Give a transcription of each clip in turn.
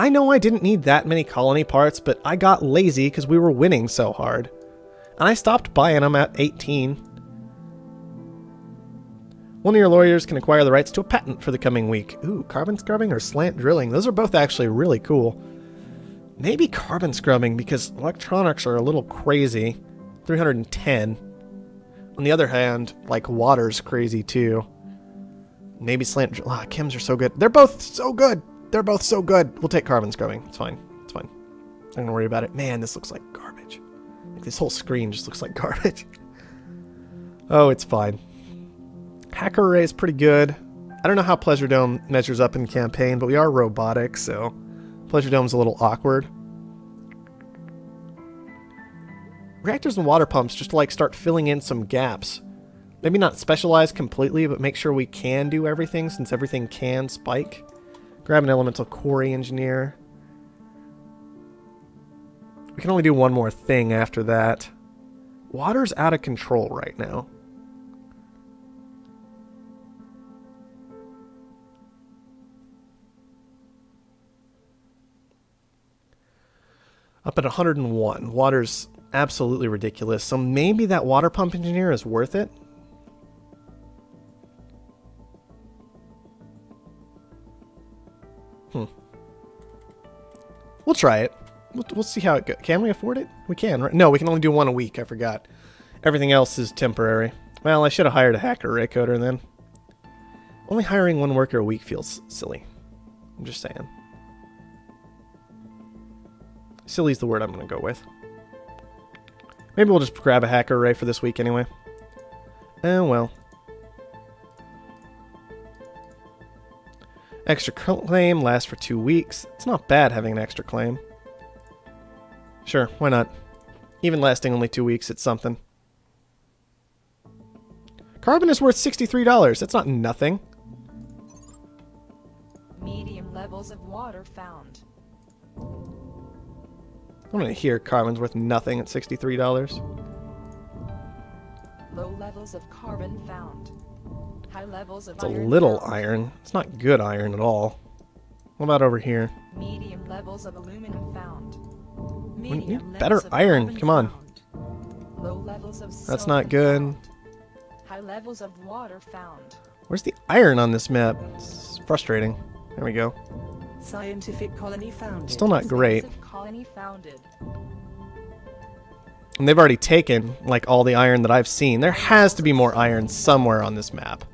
I know I didn't need that many colony parts, but I got lazy because we were winning so hard. And I stopped buying them at 18. One of your lawyers can acquire the rights to a patent for the coming week. Ooh, carbon scrubbing or slant drilling. Those are both actually really cool. Maybe carbon scrubbing because electronics are a little crazy. 310. On the other hand, like water's crazy too. Maybe slant drill. Ah, chems are so good. They're both so good. They're both so good. We'll take carbon scrubbing. It's fine. It's fine. I'm not gonna worry about it. Man, this looks like garbage. Like this whole screen just looks like garbage. Oh, it's fine. Hacker array is pretty good. I don't know how Pleasure Dome measures up in campaign, but we are robotic, so Pleasure Dome's a little awkward. Reactors and water pumps just to like start filling in some gaps. Maybe not specialize completely, but make sure we can do everything since everything can spike. Grab an elemental quarry engineer. We can only do one more thing after that. Water's out of control right now. Up at 101. Water's absolutely ridiculous. So maybe that water pump engineer is worth it. We'll try it. We'll see how it goes. Can we afford it? We can, right? No, we can only do one a week. I forgot. Everything else is temporary. Well, I should have hired a hacker array coder then. Only hiring one worker a week feels silly. I'm just saying. Silly's the word I'm going to go with. Maybe we'll just grab a hacker array for this week anyway. Oh well. Extra claim lasts for 2 weeks. It's not bad having an extra claim. Sure, why not? Even lasting only 2 weeks, it's something. Carbon is worth $63. That's not nothing. Medium levels of water found. I'm gonna hear carbon's worth nothing at $63. Low levels of carbon found. High levels of It's a iron little found. iron. It's not good iron at all. What about over here? Medium levels of aluminum found. We Medium need levels better of iron. carbon Come on. found. Low levels of That's sulfur not good. found. High levels of water found. Where's the iron on this map? It's frustrating. There we go. Scientific colony founded. Still not great. Expansive colony founded. And they've already taken, like, all the iron that I've seen. There has to be more iron somewhere on this map.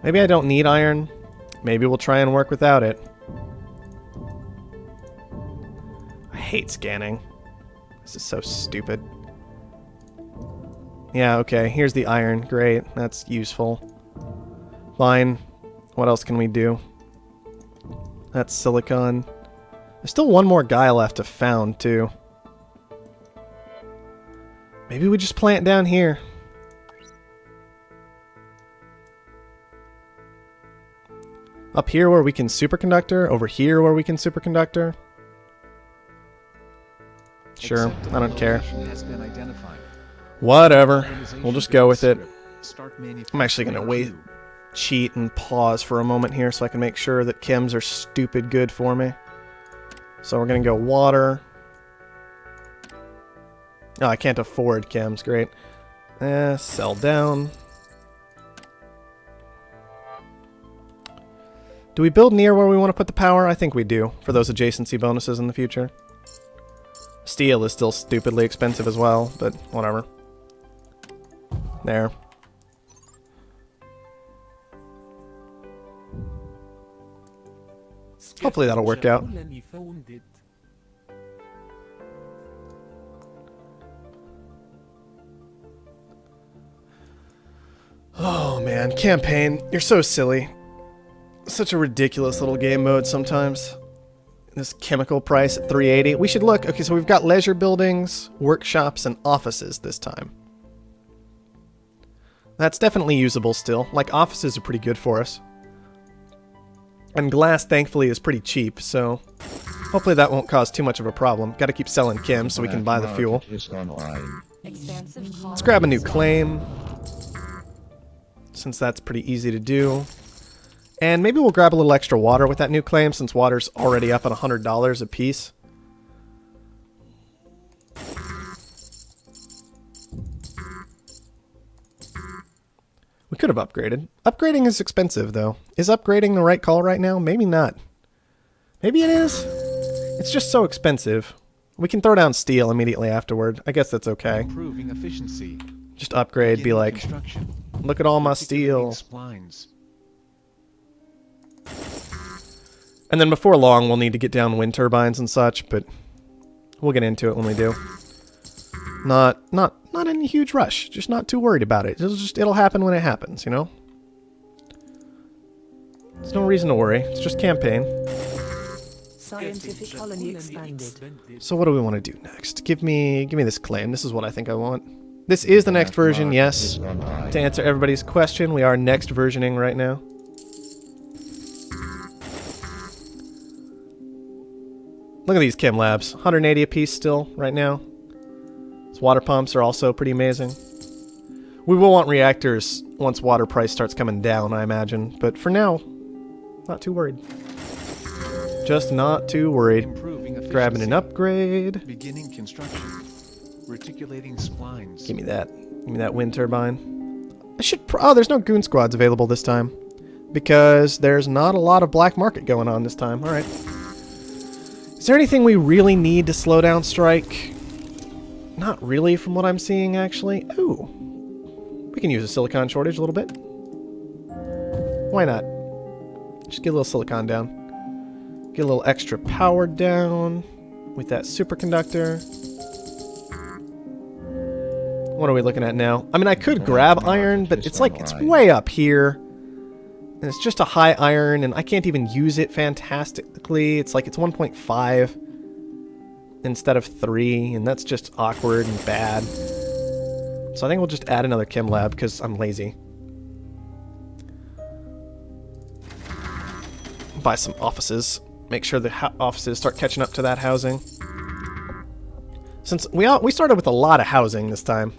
Maybe I don't need iron. Maybe we'll try and work without it. I hate scanning. This is so stupid. Yeah, okay. Here's the iron. Great. That's useful. Fine. What else can we do? That's silicon. There's still one more guy left to found, too. Maybe we just plant down here. Up here where we can superconductor, over here where we can superconductor. Sure, I don't care. Whatever, we'll just go with it. I'm actually gonna wait, cheat, and pause for a moment here so I can make sure that chems are stupid good for me. So we're gonna go water. Oh, I can't afford chems, great. Sell down. Do we build near where we want to put the power? I think we do, for those adjacency bonuses in the future. Steel is still stupidly expensive as well, but whatever. There. Hopefully that'll work out. Oh man, campaign, you're so silly. Such a ridiculous little game mode sometimes. This chemical price at 380. We should look. Okay, so we've got leisure buildings, workshops, and offices this time. That's definitely usable still. Like, offices are pretty good for us. And glass, thankfully, is pretty cheap, so hopefully that won't cause too much of a problem. Gotta keep selling chems so we can buy the fuel. Let's grab a new claim, since that's pretty easy to do. And maybe we'll grab a little extra water with that new claim since water's already up at $100 a piece. We could have upgraded. Upgrading is expensive, though. Is upgrading the right call right now? Maybe not. Maybe it is. It's just so expensive. We can throw down steel immediately afterward. I guess that's okay. Improving efficiency. Just upgrade, be like, look at all my steel. Splines. And then before long, we'll need to get down wind turbines and such, but we'll get into it when we do. Not any huge rush. Just not too worried about it. It'll happen when it happens, you know? There's no reason to worry. It's just campaign. Scientific colony expanded. So what do we want to do next? Give me this claim. This is what I think I want. This is the next version, yes. To answer everybody's question, we are next versioning right now. Look at these chem labs. 180 apiece still right now. These water pumps are also pretty amazing. We will want reactors once water price starts coming down, I imagine. But for now, not too worried. Just not too worried. Grabbing an upgrade. Beginning construction. Reticulating splines. Give me that. Give me that wind turbine. I should... oh, there's no goon squads available this time. Because there's not a lot of black market going on this time. Alright. Is there anything we really need to slow down strike? Not really from what I'm seeing, actually. Ooh. We can use a silicon shortage a little bit. Why not? Just get a little silicon down. Get a little extra power down with that superconductor. What are we looking at now? I mean, I could grab iron, but it's like, it's way up here. And it's just a high iron, and I can't even use it fantastically. It's like it's 1.5 instead of 3, and that's just awkward and bad. So I think we'll just add another chem lab, because I'm lazy. Buy some offices. Make sure the offices start catching up to that housing. Since we started with a lot of housing this time.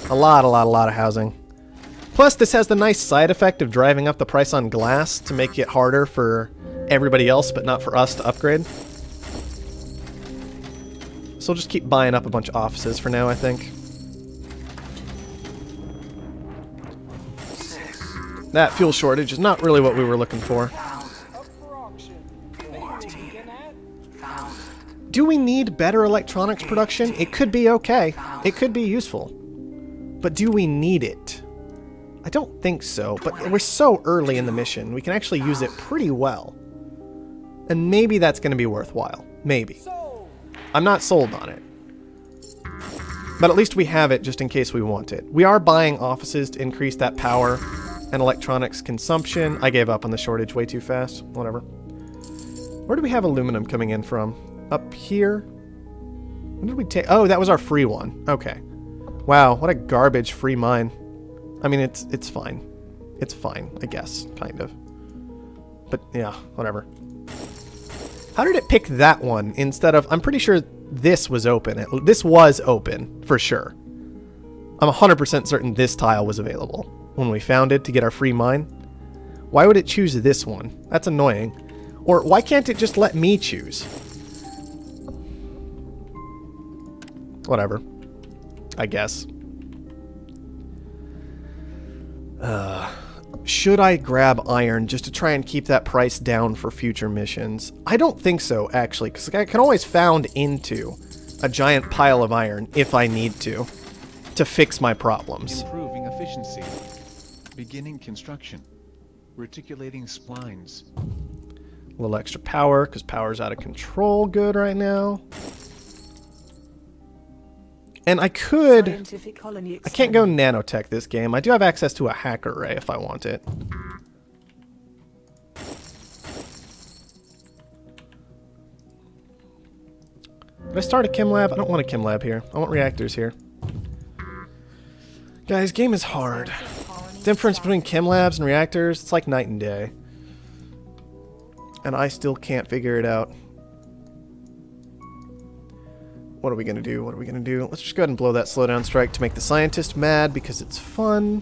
A lot of housing. Plus, this has the nice side effect of driving up the price on glass to make it harder for everybody else, but not for us to upgrade. So we'll just keep buying up a bunch of offices for now, I think. That fuel shortage is not really what we were looking for. Do we need better electronics production? It could be okay. It could be useful. But do we need it? I don't think so, but we're so early in the mission, we can actually use it pretty well. And maybe that's going to be worthwhile. Maybe. I'm not sold on it. But at least we have it just in case we want it. We are buying offices to increase that power and electronics consumption. I gave up on the shortage way too fast. Whatever. Where do we have aluminum coming in from? Up here? When did we take... oh, that was our free one. Okay. Wow, what a garbage free mine. I mean, it's fine. It's fine, I guess, kind of. But, yeah, whatever. How did it pick that one instead of... I'm pretty sure this was open. This was open, for sure. I'm 100% certain this tile was available when we found it to get our free mine. Why would it choose this one? That's annoying. Or why can't it just let me choose? Whatever. I guess. Should I grab iron just to try and keep that price down for future missions? I don't think so, actually, because I can always found into a giant pile of iron if I need to fix my problems. Improving efficiency. Beginning construction. Reticulating splines. A little extra power, because power's out of control good right now. And I could... I can't go nanotech this game. I do have access to a hack array if I want it. Did I start a chem lab? I don't want a chem lab here. I want reactors here. Guys, game is hard. Difference between chem labs and reactors, it's like night and day. And I still can't figure it out. What are we gonna do? What are we gonna do? Let's just go ahead and blow that slowdown strike to make the scientist mad because it's fun.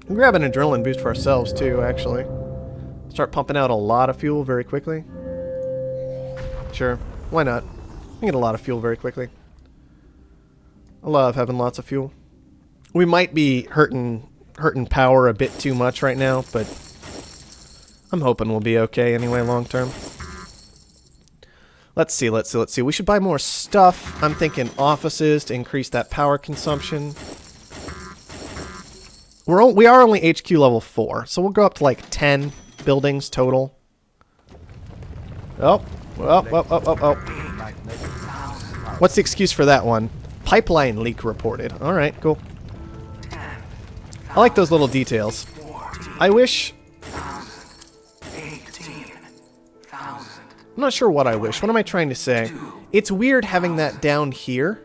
We'll grab an adrenaline boost for ourselves too, actually. Start pumping out a lot of fuel very quickly. Sure, why not? I can get a lot of fuel very quickly. I love having lots of fuel. We might be hurting power a bit too much right now, but I'm hoping we'll be okay anyway long term. Let's see. We should buy more stuff. I'm thinking offices to increase that power consumption. We are only HQ level 4, so we'll go up to like 10 buildings total. Oh. What's the excuse for that one? Pipeline leak reported. Alright, cool. I like those little details. I wish... I'm not sure what I wish. What am I trying to say? It's weird having that down here.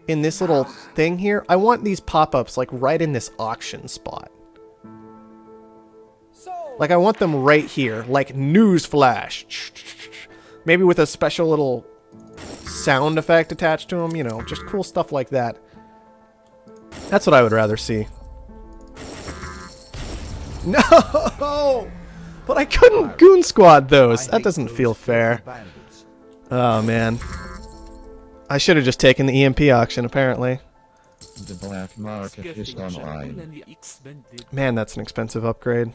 In this little thing here. I want these pop-ups like right in this auction spot. Like I want them right here. Like news flash. Maybe with a special little sound effect attached to them. You know, just cool stuff like that. That's what I would rather see. No! But I couldn't goon squad those. That doesn't feel fair. Oh, man. I should have just taken the EMP auction, apparently. The black market is online. Man, that's an expensive upgrade.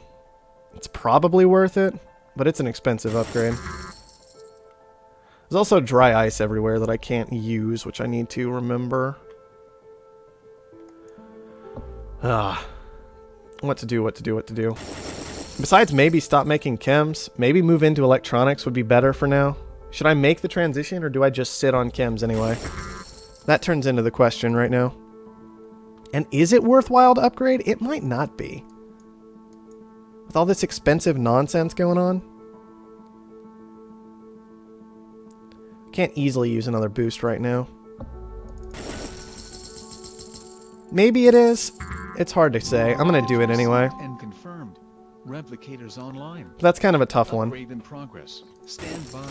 It's probably worth it, but it's an expensive upgrade. There's also dry ice everywhere that I can't use, which I need to remember. What to do. Besides, maybe stop making chems. Maybe move into electronics would be better for now. Should I make the transition, or do I just sit on chems anyway? That turns into the question right now. And is it worthwhile to upgrade? It might not be. With all this expensive nonsense going on. Can't easily use another boost right now. Maybe it is. It's hard to say. I'm gonna do it anyway. And confirmed. Replicators online. That's kind of a tough one. Upgrade in progress. Stand by.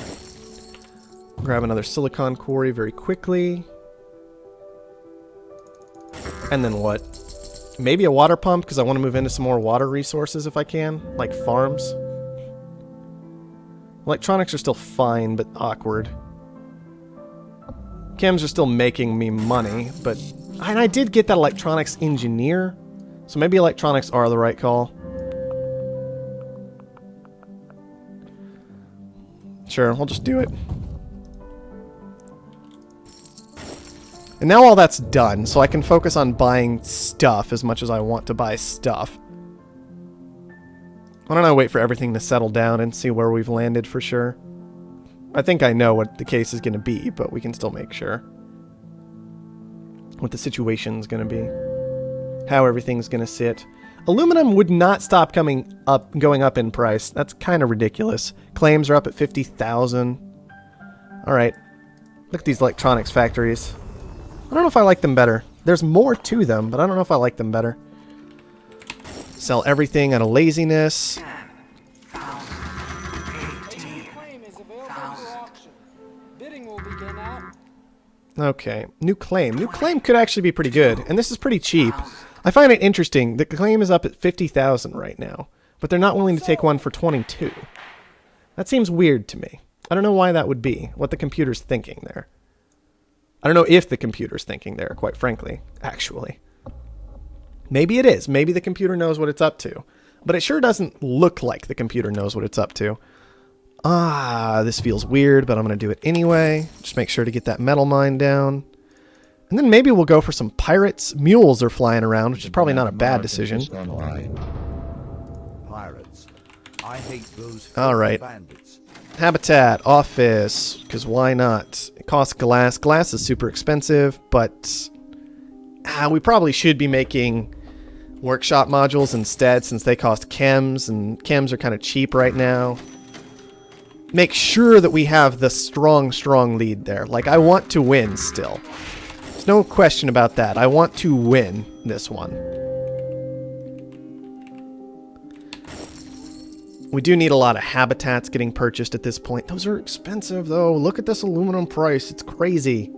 Grab another silicon quarry very quickly. And then what? Maybe a water pump, because I want to move into some more water resources if I can. Like farms. Electronics are still fine, but awkward. Chems are still making me money, but... And I did get that electronics engineer, so maybe electronics are the right call. Sure, we'll just do it. And now all that's done, so I can focus on buying stuff as much as I want to buy stuff. Why don't I wait for everything to settle down and see where we've landed for sure? I think I know what the case is going to be, but we can still make sure. What the situation's going to be. How everything's going to sit. Aluminum would not stop going up in price. That's kind of ridiculous. Claims are up at 50,000. Alright. Look at these electronics factories. I don't know if I like them better. There's more to them, but I don't know if I like them better. Sell everything out of laziness. Okay, new claim. New claim could actually be pretty good, and this is pretty cheap. I find it interesting. The claim is up at 50,000 right now, but they're not willing to take one for 22. That seems weird to me. I don't know why that would be, what the computer's thinking there. I don't know if the computer's thinking there, quite frankly, actually. Maybe it is. Maybe the computer knows what it's up to. But it sure doesn't look like the computer knows what it's up to. This feels weird, but I'm going to do it anyway. Just make sure to get that metal mine down. And then maybe we'll go for some pirates. Mules are flying around, which is probably not a bad decision. Pirates. I hate those Alright. bandits. Habitat, office, because why not? It costs glass. Glass is super expensive, but we probably should be making workshop modules instead, since they cost chems, and chems are kind of cheap right now. Make sure that we have the strong lead there. Like, I want to win still. There's no question about that. I want to win this one. We do need a lot of habitats getting purchased at this point. Those are expensive, though. Look at this aluminum price. It's crazy.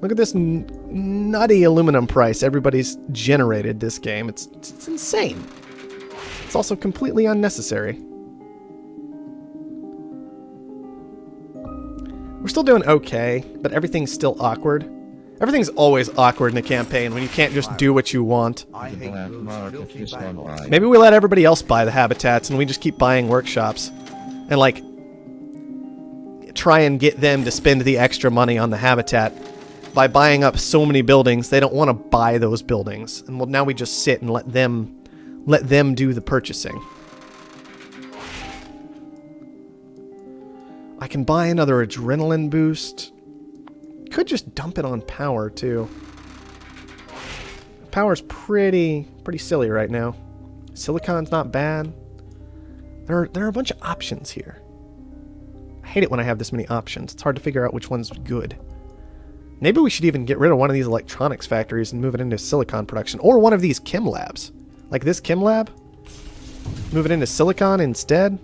Look at this nutty aluminum price everybody's generated this game. It's insane. It's also completely unnecessary. We're still doing okay, but everything's still awkward. Everything's always awkward in a campaign when you can't just do what you want. The black market is online. Maybe we let everybody else buy the habitats and we just keep buying workshops. And, like, try and get them to spend the extra money on the habitat. By buying up so many buildings, they don't want to buy those buildings. And well, now we just sit and let them do the purchasing. I can buy another adrenaline boost. Could just dump it on power too. Power's pretty silly right now. Silicon's not bad. There are a bunch of options here. I hate it when I have this many options. It's hard to figure out which one's good. Maybe we should even get rid of one of these electronics factories and move it into silicon production. Or one of these chem labs. Like this chem lab. Move it into silicon instead.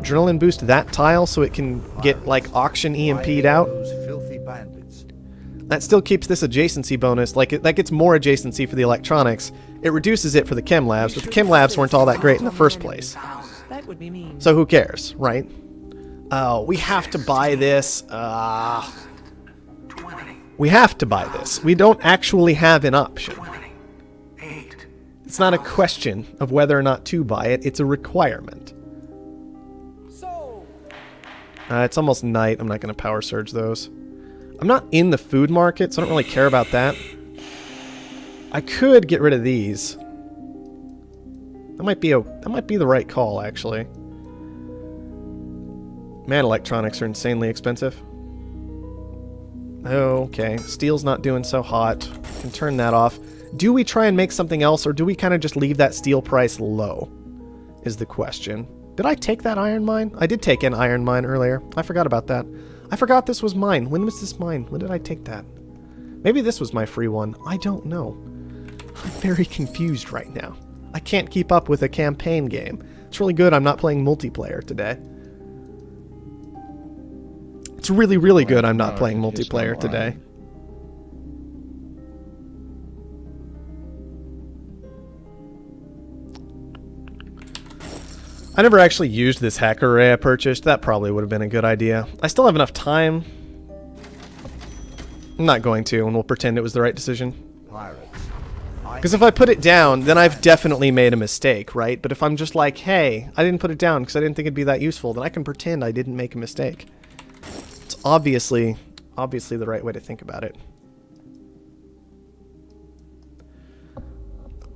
Adrenaline boost that tile so it can get, like, auction EMP'd out. That still keeps this adjacency bonus. Like, that gets more adjacency for the electronics. It reduces it for the chem labs, but the chem labs weren't all that great in the first place. That would be mean. So who cares, right? Oh, we have to buy this. We have to buy this. We don't actually have an option. It's not a question of whether or not to buy it. It's a requirement. It's almost night. I'm not going to power surge those. I'm not in the food market, so I don't really care about that. I could get rid of these. That might be the right call, actually. Man, electronics are insanely expensive. Okay, steel's not doing so hot. Can turn that off. Do we try and make something else, or do we kind of just leave that steel price low? Is the question. Did I take that iron mine? I did take an iron mine earlier. I forgot about that. I forgot this was mine. When was this mine? When did I take that? Maybe this was my free one. I don't know. I'm very confused right now. I can't keep up with a campaign game. It's really good I'm not playing multiplayer today. It's really, really good I'm not playing multiplayer today. I never actually used this hacker array I purchased. That probably would have been a good idea. I still have enough time. I'm not going to, and we'll pretend it was the right decision. Because if I put it down, then I've definitely made a mistake, right? But if I'm just like, hey, I didn't put it down because I didn't think it'd be that useful, then I can pretend I didn't make a mistake. It's obviously the right way to think about it.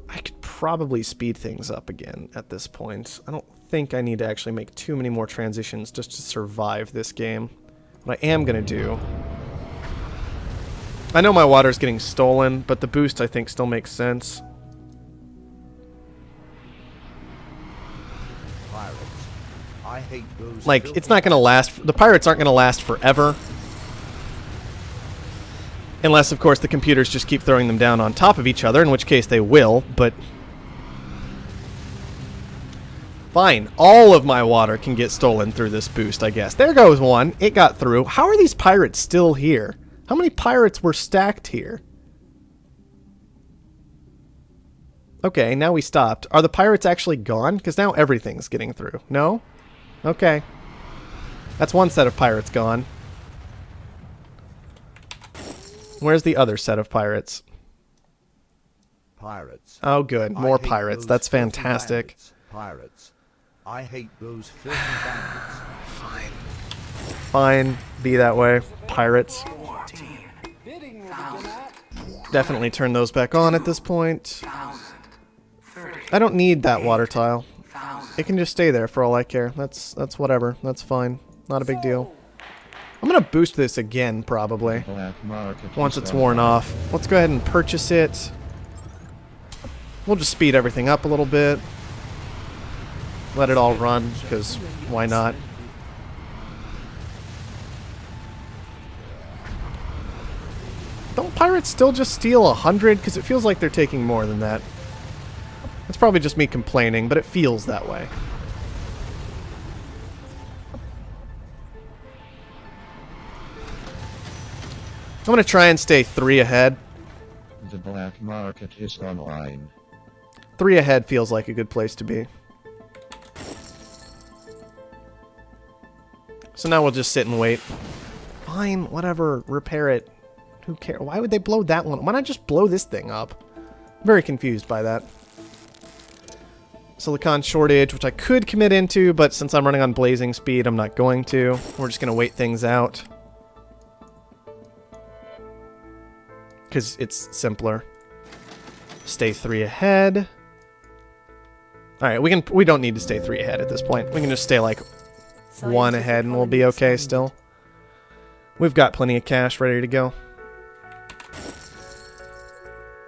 I could probably speed things up again at this point. I don't think I need to actually make too many more transitions just to survive this game. What I am going to do... I know my water's getting stolen, but the boost I think still makes sense. Like, it's not going to last... The pirates aren't going to last forever. Unless, of course, the computers just keep throwing them down on top of each other, in which case they will, but... Fine. All of my water can get stolen through this boost, I guess. There goes one. It got through. How are these pirates still here? How many pirates were stacked here? Okay, now we stopped. Are the pirates actually gone? Because now everything's getting through. No? Okay. That's one set of pirates gone. Where's the other set of pirates? Pirates. Oh, good. More pirates. That's fantastic. Pirates. I hate those filthy bandits. Fine. Fine. Be that way. Pirates. Definitely turn those back on at this point. I don't need that water tile. It can just stay there for all I care. That's whatever. That's fine. Not a big deal. I'm gonna boost this again, probably. Once it's worn off. Let's go ahead and purchase it. We'll just speed everything up a little bit. Let it all run, because why not? Don't pirates still just steal 100? Because it feels like they're taking more than that. It's probably just me complaining, but it feels that way. I'm going to try and stay 3 ahead. The black market is online. 3 ahead feels like a good place to be. So now we'll just sit and wait. Fine, whatever. Repair it. Who cares? Why would they blow that one? Why not just blow this thing up? I'm very confused by that. Silicon shortage, which I could commit into, but since I'm running on blazing speed, I'm not going to. We're just going to wait things out. Because it's simpler. Stay 3 ahead. Alright, we don't need to stay 3 ahead at this point. We can just stay like 1 ahead and we'll be okay still. We've got plenty of cash ready to go.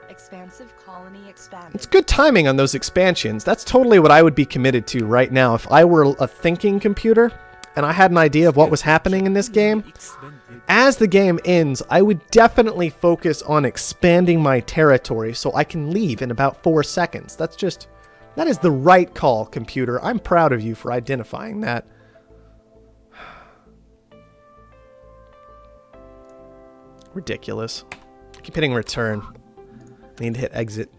Expansive colony expanded. It's good timing on those expansions. That's totally what I would be committed to right now. If I were a thinking computer and I had an idea of what was happening in this game, as the game ends, I would definitely focus on expanding my territory so I can leave in about 4 seconds. That is the right call, computer. I'm proud of you for identifying that. Ridiculous. I keep hitting return. I need to hit exit.